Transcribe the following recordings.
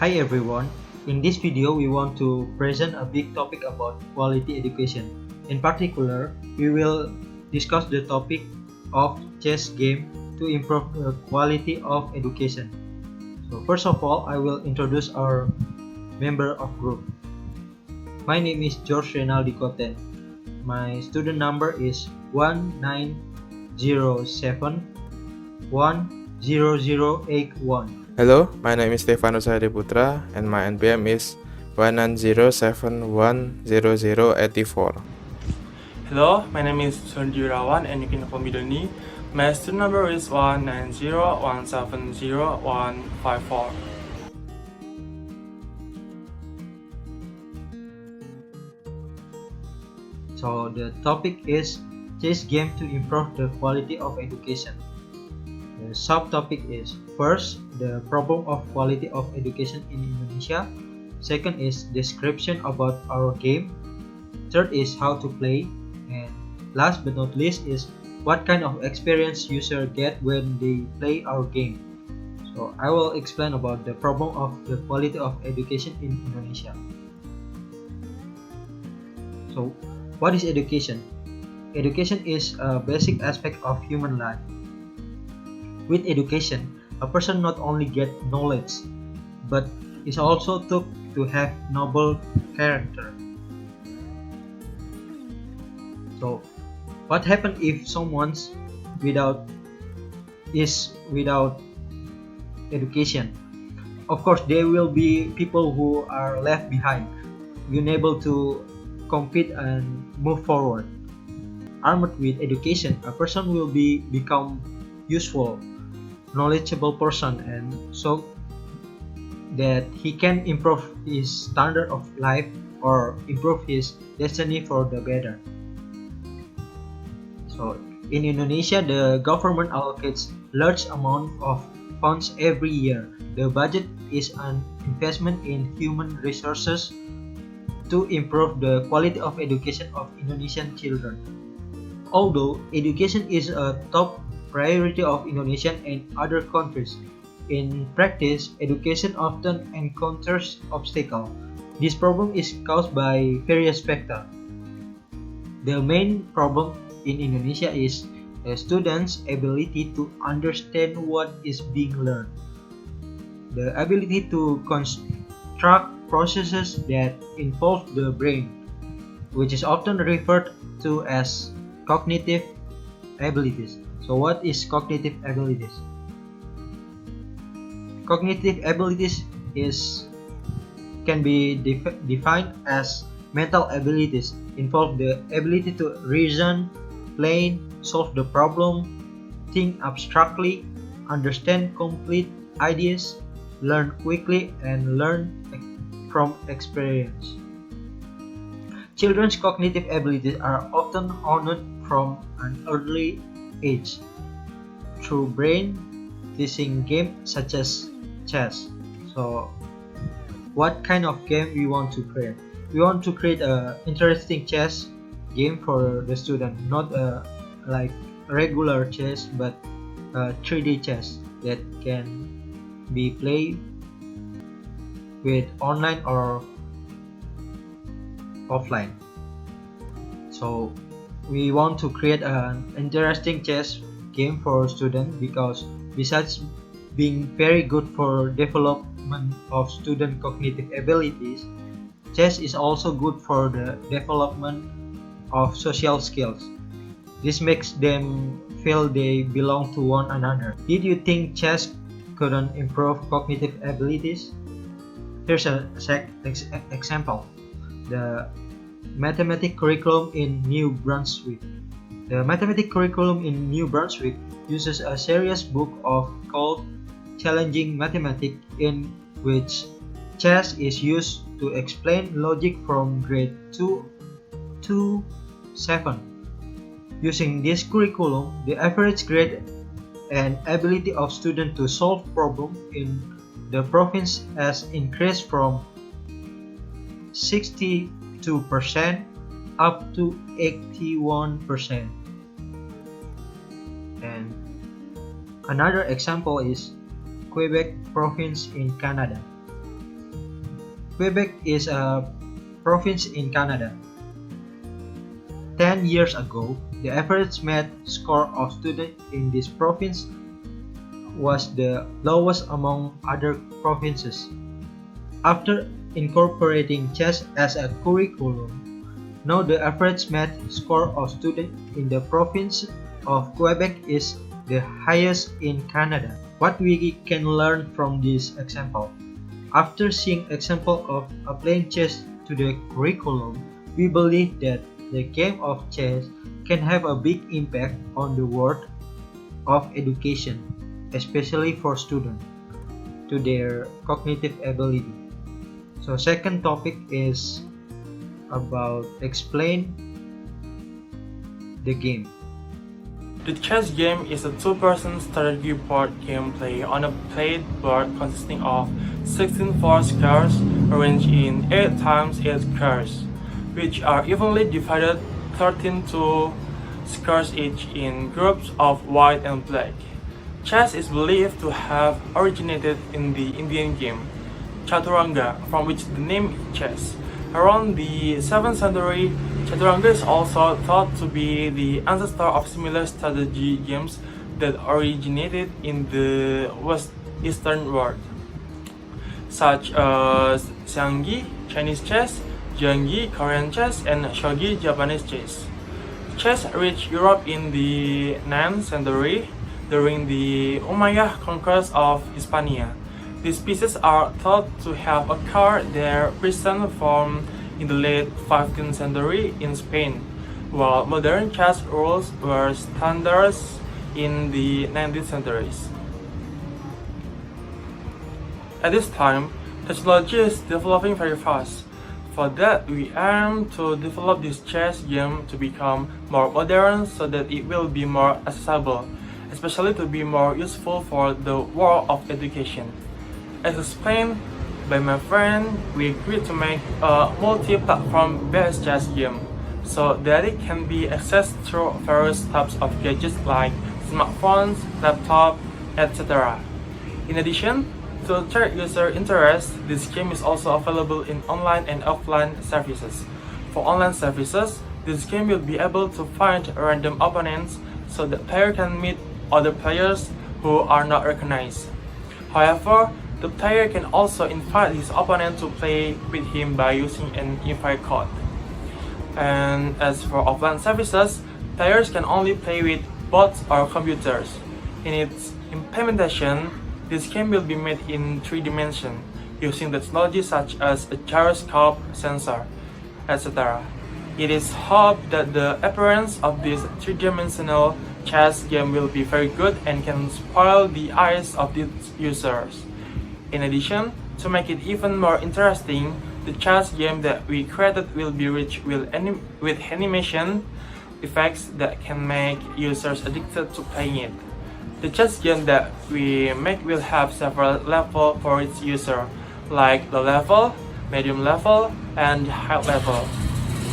Hi everyone, in this video we want to present a big topic about quality education. In particular, we will discuss the topic of chess game to improve the quality of education. So first of all, I will introduce our member of group. My name is George Renaldi Koten. My student number is 1907-10081. Hello, my name is Stefanus Hadiputra and my NPM is 190710084. Hello, my name is Sundi Rawan and you can call me Doni. My student number is 190170154. So the topic is chess game to improve the quality of education. The subtopic is first the problem of quality of education in Indonesia. Second is description about our game. Third is how to play, and last but not least is what kind of experience user get when they play our game. So I will explain about the problem of the quality of education in Indonesia. So what is education? Education is a basic aspect of human life. With education, a person not only get knowledge, but is also taught to have noble character. So, what happens if someone's without education? Of course, there will be people who are left behind, unable to compete and move forward. Armed with education, a person will become useful, knowledgeable person, and so that he can improve his standard of life or improve his destiny for the better. So in Indonesia, the government allocates large amount of funds every year. The budget is an investment in human resources to improve the quality of education of Indonesian children. Although education is a top priority of Indonesia and other countries, in practice, education often encounters obstacles. This problem is caused by various factors. The main problem in Indonesia is the students' ability to understand what is being learned. The ability to construct processes that involve the brain, which is often referred to as cognitive abilities. So what is cognitive abilities? Cognitive abilities can be defined as mental abilities, involve the ability to reason, plan, solve the problem, think abstractly, understand complete ideas, learn quickly, and learn from experience. Children's cognitive abilities are often honed from an early age through brain teasing games such as chess. So what kind of game we want to create? We want to create a interesting chess game for the student, not like regular chess, but 3D chess that can be played with online or offline. So we want to create an interesting chess game for students because besides being very good for development of student cognitive abilities, chess is also good for the development of social skills. This makes them feel they belong to one another. Did you think chess couldn't improve cognitive abilities? Here's an example. The mathematics curriculum in New Brunswick. The mathematics curriculum in New Brunswick uses a serious book called Challenging Mathematics, in which chess is used to explain logic from grade 2 to 7. Using this curriculum, the average grade and ability of students to solve problems in the province has increased from 62% up to 81%. And another example is Quebec province in Canada. Quebec is a province in Canada. 10 years ago, the average math score of students in this province was the lowest among other provinces. After incorporating chess as a curriculum, now the average math score of students in the province of Quebec is the highest in Canada. What we can learn from this example? After seeing example of applying chess to the curriculum, we believe that the game of chess can have a big impact on the world of education, especially for students, to their cognitive ability. So second topic is about explain the game. The chess game is a two-person strategy board game play on a played board consisting of 16 4 squares arranged in 8 times 8 squares, which are evenly divided 13 to squares each in groups of white and black. Chess is believed to have originated in the Indian game Chaturanga, from which the name chess. Around the 7th century, Chaturanga is also thought to be the ancestor of similar strategy games that originated in the West Eastern world, such as Xiangqi Chinese chess, Jiangqi Korean chess, and Shogi Japanese chess. Chess reached Europe in the 9th century during the Umayyad conquest of Hispania. These pieces are thought to have occurred their present form in the late 15th century in Spain, while modern chess rules were standards in the 19th centuries. At this time, technology is developing very fast. For that, we aim to develop this chess game to become more modern so that it will be more accessible, especially to be more useful for the world of education. As explained by my friend, we agreed to make a multi-platform based chess game so that it can be accessed through various types of gadgets like smartphones, laptops, etc. In addition, to attract user interest, this game is also available in online and offline services. For online services, this game will be able to find random opponents so that player can meet other players who are not recognized. However, the player can also invite his opponent to play with him by using an invite code. And as for offline services, players can only play with bots or computers. In its implementation, this game will be made in 3 dimensions using technology such as a gyroscope, sensor, etc. It is hoped that the appearance of this 3-dimensional chess game will be very good and can spoil the eyes of its users. In addition, to make it even more interesting, the chess game that we created will be rich with animation effects that can make users addicted to playing it. The chess game that we make will have several levels for its user, like low level, medium level, and high level.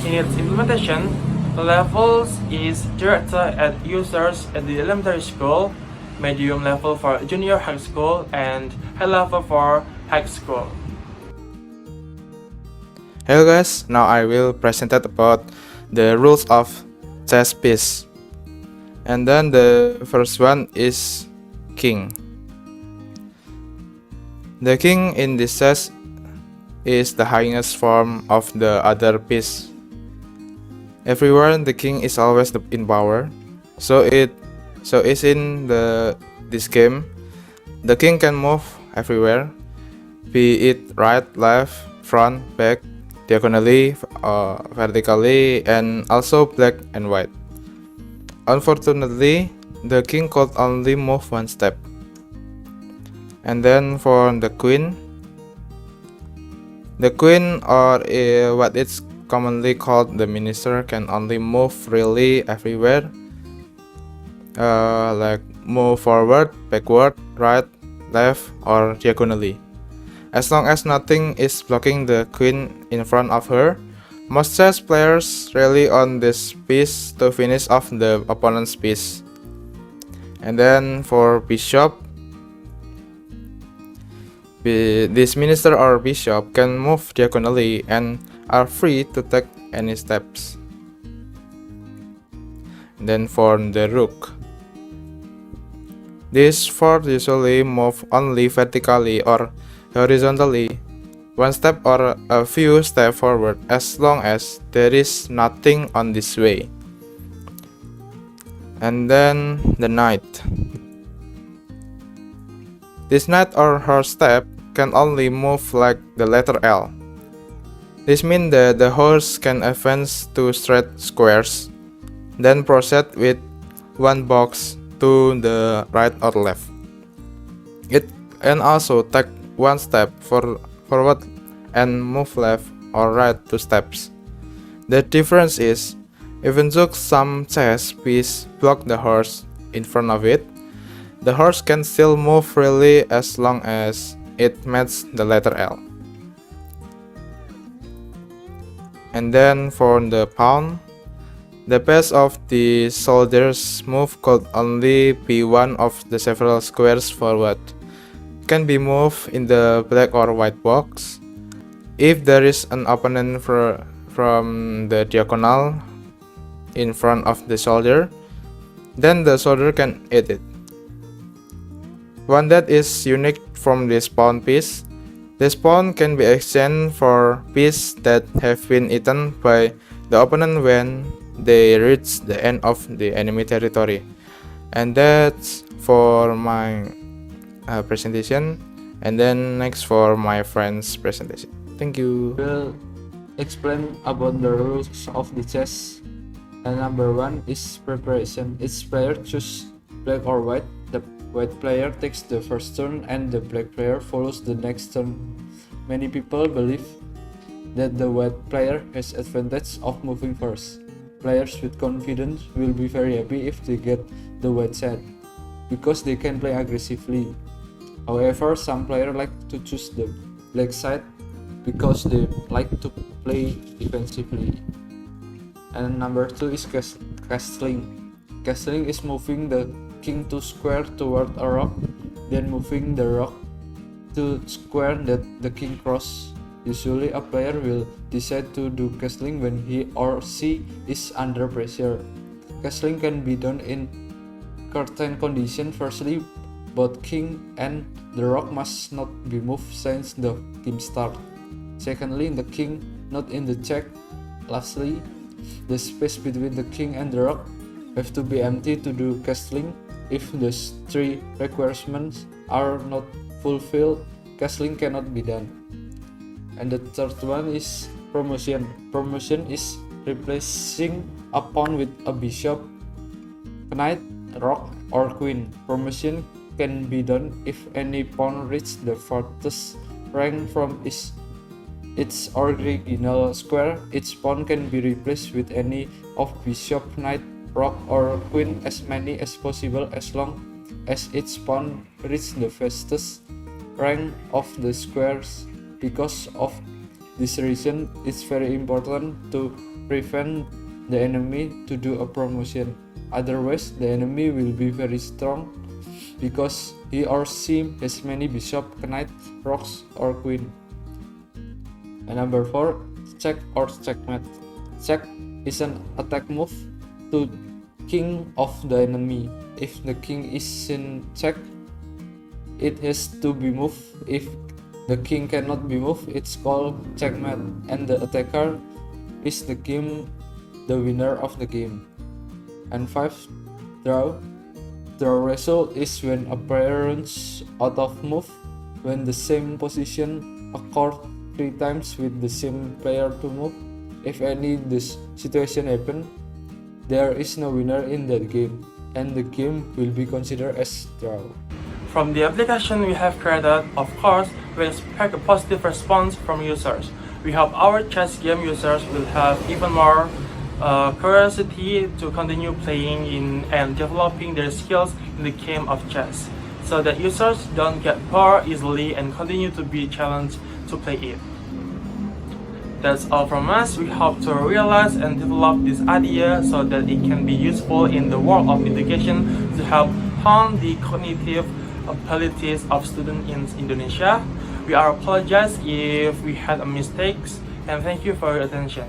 In its implementation, the levels is directed at users at the elementary school, medium level for junior high school, and high level for high school. Hello guys, now I will present about the rules of chess piece. And then the first one is king. The king in this chess is the highest form of the other piece. Everywhere the king is always in power, so is in this game. The king can move everywhere, be it right, left, front, back, diagonally, vertically, and also black and white. Unfortunately, the king could only move one step. And then for the queen, or what it's commonly called the minister, can only move freely everywhere, like move forward, backward, right, left, or diagonally. As long as nothing is blocking the queen in front of her, most chess players rely on this piece to finish off the opponent's piece. And then for bishop This minister or bishop can move diagonally and are free to take any steps. Then for the rook, this fort usually move only vertically or horizontally, one step or a few steps forward as long as there is nothing on this way. And then the knight. This knight or horse step can only move like the letter L. This means that the horse can advance to straight squares, then proceed with one box to the right or left. It can also take one step forward and move left or right 2 steps. The difference is, even though some chess piece block the horse in front of it, the horse can still move freely as long as it matches the letter L. And then for the pawn, the pace of the soldier's move could only be one of the several squares forward. Can be moved in the black or white box. If there is an opponent from the diagonal in front of the soldier, then the soldier can eat it. One that is unique from this pawn piece, this pawn can be exchanged for pieces that have been eaten by the opponent when they reach the end of the enemy territory. And that's for my presentation, and then next for my friend's presentation. Thank you. Will explain about the rules of the chess. And number 1 is preparation. Each player chooses black or white. The white player takes the first turn and the black player follows the next turn. Many people believe that the white player has advantage of moving first. Players with confidence will be very happy if they get the white side, because they can play aggressively. However, some players like to choose the black side because they like to play defensively. And number 2 is castling. Castling is moving the king to square toward a rock, then moving the rock to square that the king cross. Usually a player will decide to do castling when he or she is under pressure. Castling can be done in certain conditions. Firstly, both king and the rock must not be moved since the game start. Secondly, the king not in the check. Lastly, the space between the king and the rock have to be empty to do castling. If these 3 requirements are not fulfilled, castling cannot be done. And the third one is promotion. Promotion is replacing a pawn with a bishop, knight, rook, or queen. Promotion can be done if any pawn reaches the farthest rank from its original square. Each pawn can be replaced with any of bishop, knight, rook, or queen as many as possible as long as each pawn reaches the fastest rank of the squares. Because of this reason, it's very important to prevent the enemy to do a promotion. Otherwise, the enemy will be very strong because he or she has many bishop, knight, rocks, or queen. And number 4, check or checkmate. Check is an attack move to king of the enemy. If the king is in check, it has to be moved. If the king cannot be moved, it's called checkmate, and the attacker is the winner of the game. And 5, draw. Draw result is when a player runs out of move when the same position occurs 3 times with the same player to move. If any this situation happen, there is no winner in that game, and the game will be considered as draw. From the application we have created, of course, we expect a positive response from users. We hope our chess game users will have even more curiosity to continue playing and developing their skills in the game of chess, so that users don't get bored easily and continue to be challenged to play it. That's all from us. We hope to realize and develop this idea so that it can be useful in the world of education to help hone the cognitive abilities of students in Indonesia. We are apologize if we had a mistakes, and thank you for your attention.